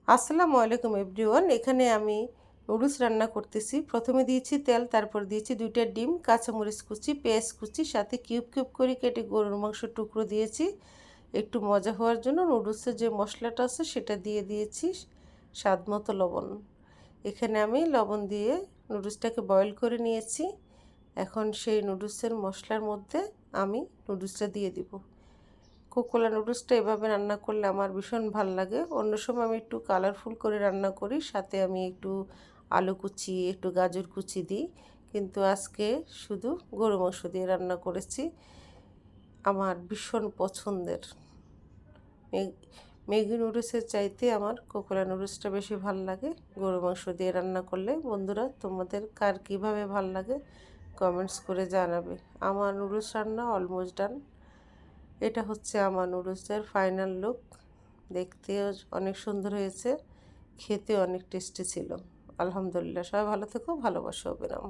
আসসালামু আলাইকুম এভরিওয়ান। এখানে আমি নুডলস রান্না করতেছি। প্রথমে দিয়েছি তেল, তারপর দিয়েছি 2টা ডিম, কাঁচামরিচ কুচি, পেঁয়াজ কুচি, সাথে কিউব কিউব করে কেটে গরুর মাংসের টুকরো দিয়েছি। একটু মজা হওয়ার জন্য নুডলসের যে মশলাটা আছে সেটা দিয়ে দিয়েছি, স্বাদ মতো লবণ। এখানে আমি লবণ দিয়ে নুডলসটাকে বয়েল করে নিয়েছি। এখন সেই নুডলসের মশলার মধ্যে আমি নুডলসটা দিয়ে দিব। কোকোলা নুডলসটা এভাবে রান্না করলে আমার ভীষণ ভাল লাগে। অন্য সময় আমি একটু কালারফুল করে রান্না করি, সাথে আমি একটু আলু কুচি, একটু গাজর কুচি দিই, কিন্তু আজকে শুধু গরু মাংস দিয়ে রান্না করেছি। আমার ভীষণ পছন্দের। ম্যাগি নুডলসের চাইতে আমার কোকোলা নুডলসটা বেশি ভাল লাগে গরু মাংস দিয়ে রান্না করলে। বন্ধুরা, তোমাদের কার কীভাবে ভাল লাগে কমেন্টস করে জানাবে। আমার নুডলস রান্না অলমোস্ট ডান। এটা হচ্ছে আমার নুডলসের ফাইনাল লুক। দেখতেও অনেক সুন্দর হয়েছে, খেতে অনেক টেস্টি ছিল। আলহামদুলিল্লাহ। সবাই ভালো থেকো, ভালোবাসো, অবিরাম।